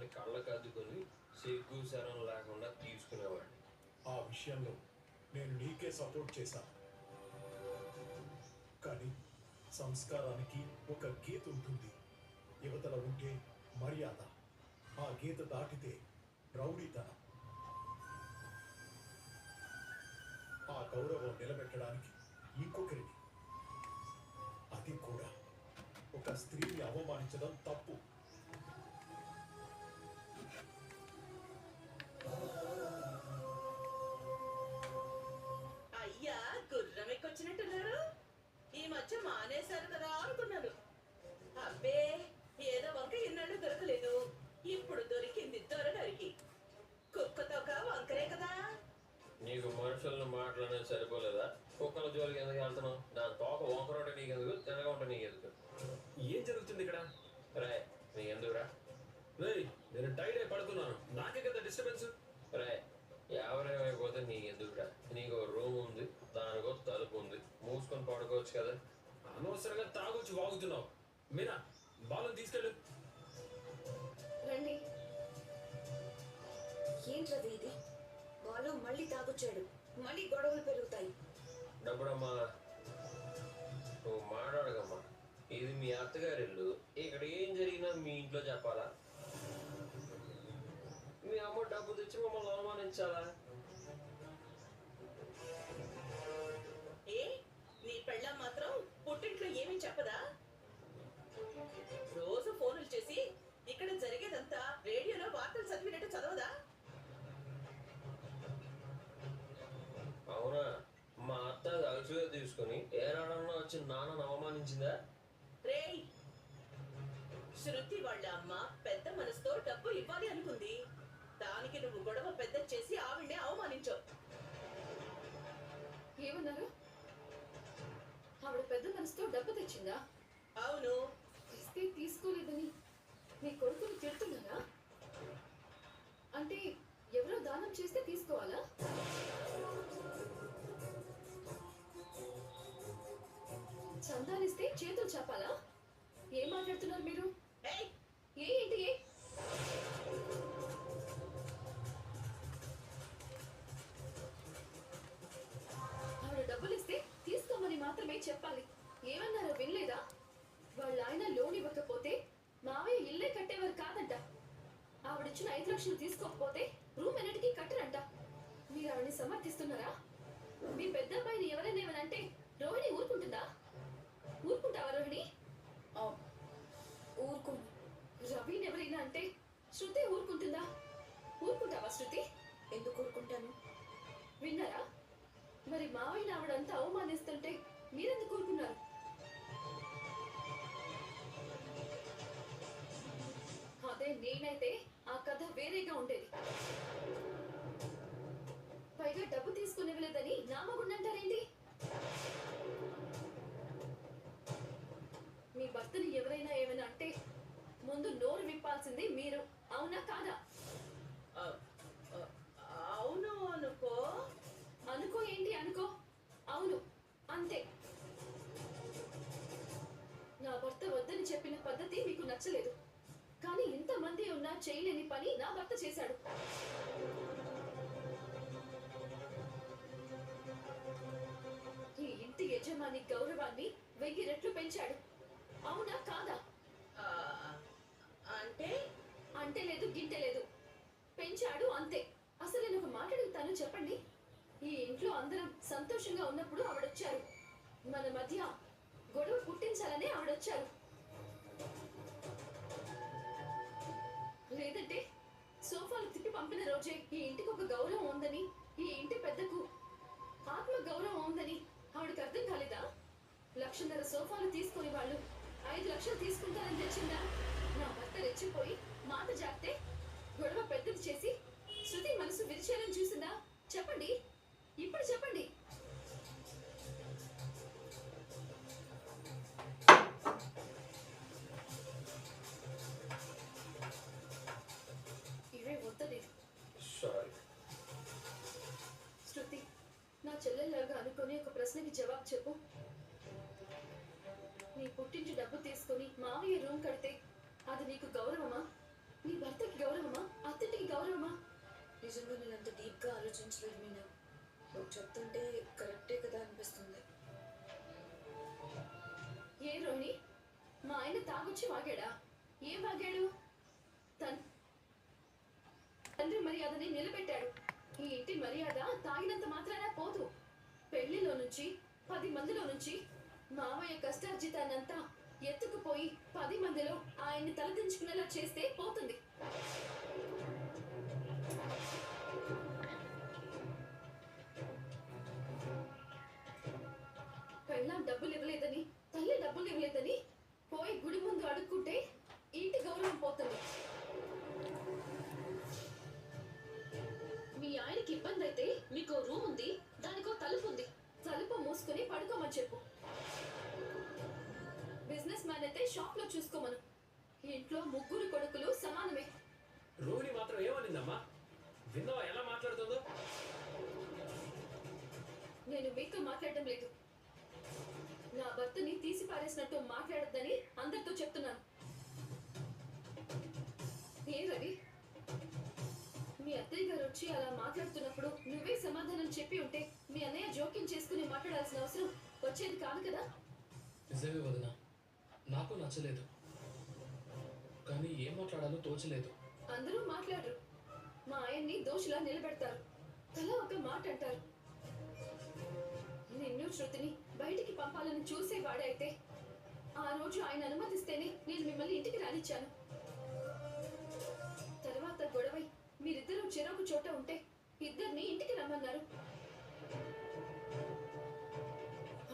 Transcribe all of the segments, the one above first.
అని కళ్ళకద్దుకొని సిగ్గు శరం లేకుండా తీసుకునేవాడిని. ఆ విషయంలో నేను నీకే సపోర్ట్ చేశాను. కానీ సంస్కారానికి ఒక గీత ఉంటుంది. యువతల ఉంటే మర్యాద, ఆ గీత దాటితే రౌడీతనం. ఆ గౌరవం నిలబెట్టడానికి ఇంకొకరిని, అది కూడా ఒక స్త్రీని అవమానించడం తప్పు. అయ్యా గుర్రం ఎక్కొచ్చినట్టున్నారు. ఈ మధ్య మానేశారు కదా అనుకున్నాను. అబ్బే, ఏదో వంక ఇన్నాళ్ళు దొరకలేదు, ఇప్పుడు దొరికింది దొరడానికి. కుక్కతోక వంకరే కదా. నీకు మనుషులను మాటలనేది సరిపోలేదా? కుక్కల జోలికి ఎందుకు వెళ్తున్నావు? దాని తోక వంకరోటే నీకెందుకు, తినగా ఉంటే నీకెందుకు? ఏం జరుగుతుంది ఇక్కడ? రే నీకెందుకురా? రేయ్, నేను టైడ్ అయి పడుతున్నాను, నాకే కదా డిస్టర్బెన్స్. రే ఎవరేమైపోతే నీకెందుకురా? నీకు రూమ్ ఉంది, దానికో తలుపు ఉంది, మూసుకొని పడుకోవచ్చు కదా. అనవసరంగా తాగొచ్చి వాగుతున్నావు. మీనా, బాలను తీసుకెళ్ళు. రండి. ఏంట్రది ఇది? వాళ్ళు మళ్ళీ తాగొచ్చాడు, మళ్ళీ గొడవలు పెరుగుతాయి. డబ్బుడమ్మా, నువ్వు మాట్లాడగమ్మా. ఇది మీ అత్తగారి ఇల్లు, ఇక్కడ ఏం జరిగినా మీ ఇంట్లో చెప్పాలా? మీ అమ్మ డబ్బు తెచ్చి మమ్మల్ని అవమానించాలా? ఏ, నీ పెళ్ళం మాత్రం పుట్టింట్లో ఏమీ చెప్పదా? రోజు ఫోనులు చేసి ఇక్కడ జరిగేదంతా రేడియోలో వార్తలు చదివినట్టు చదవదా? అవునా? మా అత్త అది అలసుగా తీసుకుని ఏనాడన్నా వచ్చి నాన్నను అవమానించిందా? రేయ్, శృతి వాళ్ళ అమ్మ పెద్ద మనసుతో డబ్బు ఇవ్వాలి అనుకుంది. దానికి నువ్వు గొడవ పెద్ద చేసి ఆవిడ్నే అవమానించావు. ఏమన్నారు? ఆవిడ పెద్ద మనసుతో డబ్బు తెచ్చిందా? అవును. ఇస్తే తీసుకోలేదని మీ కొడుకుని తిడుతున్నారా? అంటే ఎవరో దానం చేస్తే తీసుకోవాలా? చందాలిస్తే చేతులు చాపాలా? ఏం మాట్లాడుతున్నారు మీరు? ఏయ్, ఏంటి? ఆవిడ డబ్బులు ఇస్తే తీసుకోమని మాత్రమే చెప్పాలి. ఏమన్నారో వినలేదా? వాళ్ళ ఆయన లోన్ ఇవ్వకపోతే మావయ్య ఇల్లే కట్టేవారు కాదంట. ఆవిడిచ్చిన 5 లక్షలు తీసుకోకపోతే రూమ్ ఎన్నటికీ కట్టరంట. మీరు ఆవిడని సమర్థిస్తున్నారా? మీ పెద్ద అబ్బాయిని ఎవరైనా ఏమనంటే రోహిణి ఊరుకుంటుందా? ఊరుకుంటావా రోహిణి? ఊరుకోను. రవిని ఎవరైనా అంటే శృతి ఊరుకుంటుందా? ఊరుకుంటావా శృతి? ఎందుకు ఊరుకుంటాను? విన్నారా? మరి మావయ్యని ఆవిడంతా అవమానిస్తుంటే మీరెందుకు ఊరుకున్నారు? అదే నేనైతే ఆ కథ వేరేగా ఉండేది. పైగా డబ్బు తీసుకునివ్వలేదని నా మగుండంటారేంటి? మీ భర్తని ఎవరైనా ఏమైనా అంటే ముందు నోరు విప్పాల్సింది మీరు. అవునా కాదా? అవును అనుకో. అనుకో ఏంటి అనుకో? అవును, అంతే. నా భర్త వద్దని చెప్పిన పద్ధతి మీకు నచ్చలేదు, కానీ ఇంతమంది ఉన్నా చేయలేని పని నా భర్త చేశాడు. ఈ ఇంటి యజమాని గౌరవాన్ని 1000 రెట్లు పెంచాడు. అవునా కాదా? ఆ, అంటే అంటే లేదు, గింటే లేదు. పెంచాడు అంతే. అసలు నేను ఒక మాట అడుగుతాను, చెప్పండి. ఈ ఇంట్లో అందరం సంతోషంగా ఉన్నప్పుడు ఆవిడొచ్చారు. మన మధ్య గొడవ పుట్టించాలనే ఆవిడొచ్చారు. లేదంటే సోఫాలు తిప్పి పంపిన రోజే ఈ ఇంటికి ఒక గౌరవం ఉందని, ఈ ఇంటి పెద్దకు ఆత్మ గౌరవం ఉందని ఆవిడకి అర్థం కాలేదా? 1,50,000 సోఫాలు తీసుకుని వాళ్ళు 5 లక్షలు తీసుకుంటారని తెచ్చిందా? నా భర్త రెచ్చిపోయి మాట జాగ్తే గొడవ పెద్దది చేసి శృతి మనసు విరిచేయాలని చూసిందా? చెప్పండి, ఇప్పుడు చెప్పండి. ఇవే వద్దలేదు. శృతి, నా చెల్లెల్లాగా అనుకుని ఒక ప్రశ్నకి జవాబు చెప్పు. నీ పుట్టింటి డబ్బు తీసుకుని మావయ్య రూమ్ కడితే అది నీకు గౌరవమా? నీ భర్తకి గౌరవం ఆలోచించలేదు మీనా. నువ్వు చెప్తుంటే కరెక్టే కదా అనిపిస్తుంది. ఏ రోహిణి, మా ఆయన తాగొచ్చి వాగాడా? ఏం వాగాడు? తండ్రి మర్యాదని నిలబెట్టాడు. ఈ ఇంటి మర్యాద తాగినంత మాత్రాన పోదు. పెళ్లిలో నుంచి 10 మందిలో నుంచి మామయ్య కష్టార్జితాన్నంతా ఎత్తుకుపోయి 10 మందిలో ఆయన్ని తలదించుకునేలా చేస్తే పోతుంది. పెళ్ళాం డబ్బులు ఇవ్వలేదని, తల్లి డబ్బులు ఇవ్వలేదని పోయి గుడి ముందు అడుక్కుంటే ఇంటి గౌరవం పోతుంది. మీ ఆయనకి ఇబ్బంది అయితే మీకు రూమ్ ఉంది, దానికో తలుపు ఉంది. తలుపు మూసుకుని పడుకోమని చెప్పు. బిజినెస్ మ్యాన్ అయితే షాప్ లో చూసుకోమను. ఇంట్లో 3 కొడుకులు సమానమే. రోహిణి మాత్రం ఏమనిందమ్మా? విన్నావా ఎలా మాట్లాడుతుందో? నేను మీతో మాట్లాడడం లేదు. నా భర్తని తీసి పారేసినట్టు మాట్లాడొద్దని అందరితో చెప్తున్నాను. ఏ రవి, మీ అత్తయ్య గారు వచ్చి అలా మాట్లాడుతున్నప్పుడు నువ్వే సమాధానం చెప్పి ఉంటే మీ అన్నయ్య జోక్యం చేసుకుని మాట్లాడాల్సిన అవసరం వచ్చేది కాదు కదా? నిజమే వదిన, నాకు నచ్చలేదు, కానీ ఏం మాట్లాడాలో తోచలేదు. అందరూ మాట్లాడరు. మా ఆయన్ని దోషిలా నిలబెడతారు. తల ఒక మాట అంటారు. నిన్ను శృతిని బయటికి పంపాలని చూసేవాడే అయితే ఆ రోజు ఆయన అనుమతిస్తేనే నేను మిమ్మల్ని ఇంటికి రానిచ్చాను. తర్వాత గొడవై మీరిద్దరూ చెరొక చోట ఉంటే ఇద్దరిని ఇంటికి రమ్మన్నారు.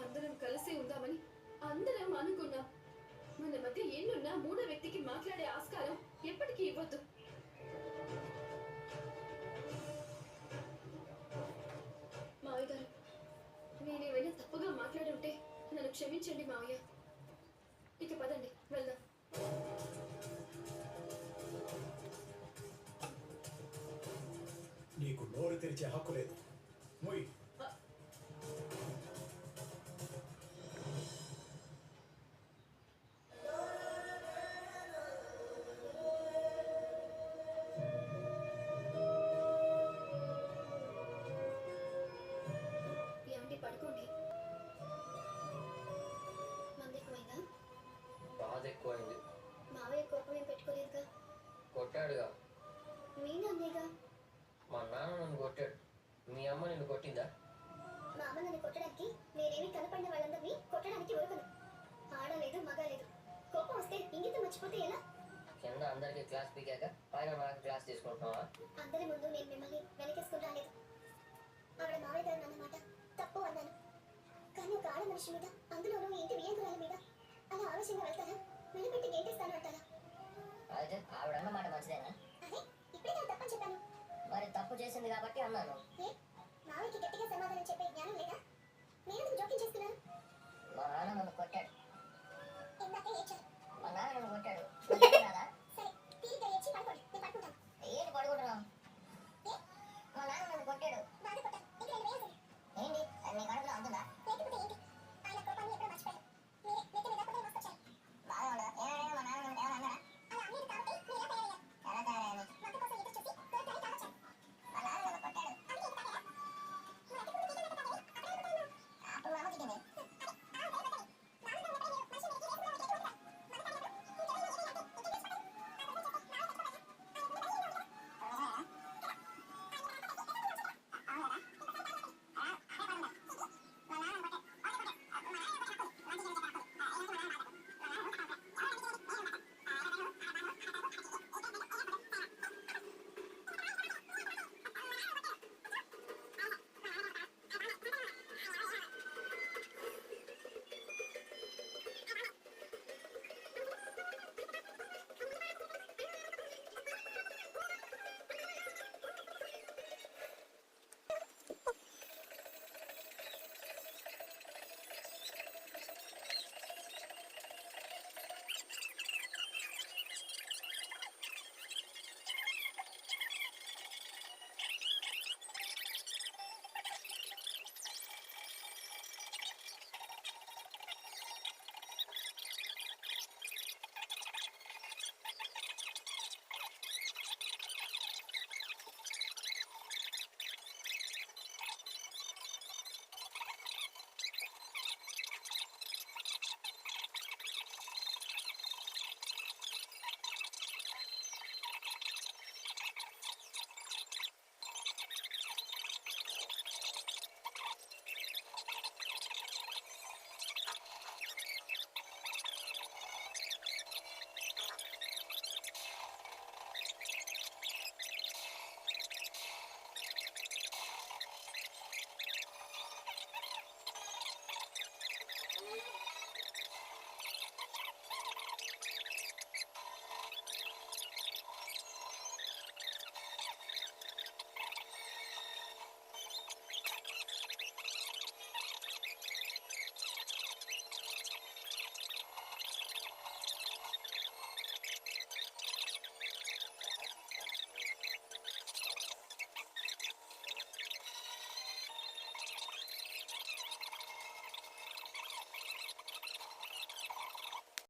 అందరం కలిసి ఉందామని అందరం అనుకున్నాం. మన మధ్య ఎన్నున్నా 3వ వ్యక్తికి మాట్లాడే ఆస్కారం ఎప్పటికీ ఇవ్వద్దు. మావయ్య గారు, నేనేమైనా తప్పుగా మాట్లాడుంటే నన్ను క్షమించండి మావయ్య. ఇక పదండి, వెళ్దాం. నీకు నోరు తెరిచే హక్కు లేదు. మొయ్. ఏమండి, పడుకోండి. మంది ఎక్కువైందా? బాధ ఎక్కువైంది. మావయ్య కోపం ఏం పెట్టుకోలేదుగా? కొట్టాడుగా. మీ నాన్నేగా. మా నాన్న నన్ను కొట్టాడు. మీ అమ్మ నిన్ను కొట్టిందా? మా అమ్మ నన్ను కొట్టడానికి నేనేమి కనపడిన వాళ్ళందరినీ కొట్టడానికి ఊరుకను. ఆడలేదు, మగ లేదు. కోపం వస్తే ఇంగితం మర్చిపోతే ఎలా? కింద అందరికి క్లాస్ పీకాక పైన నాకు క్లాస్ తీసుకుంటున్నావా? అందరి ముందు నేను మిమ్మల్ని వెనకేసుకుని రాలేదు. ఆవిడ మావయ్య గారు అన్నమాట తప్పు అన్నాను. కానీ ఒక ఆడ మనిషి మీద, అందులోనూ ఇంటి వియంకురాల మీద అలా ఆవేశంగా వెళ్తారా? నిలబెట్టి గేటేస్తాను అంటారా? అయితే ఆవిడన్న మాట మంచిదేనా? అదే ఇప్పుడే నేను తప్పని చెప్పాను. మరి తప్పు చేసింది కాబట్టి అన్నాను. ఏ మావయ్యకి గట్టిగా సమాధానం చెప్పే జ్ఞానం లేదా? నేను జోక్యం చేస్తున్నాను. మా నాన్న నన్ను కొట్టాడు. ఇందాకే ఏడ్చారు. మా నాన్న నన్ను కొట్టాడు.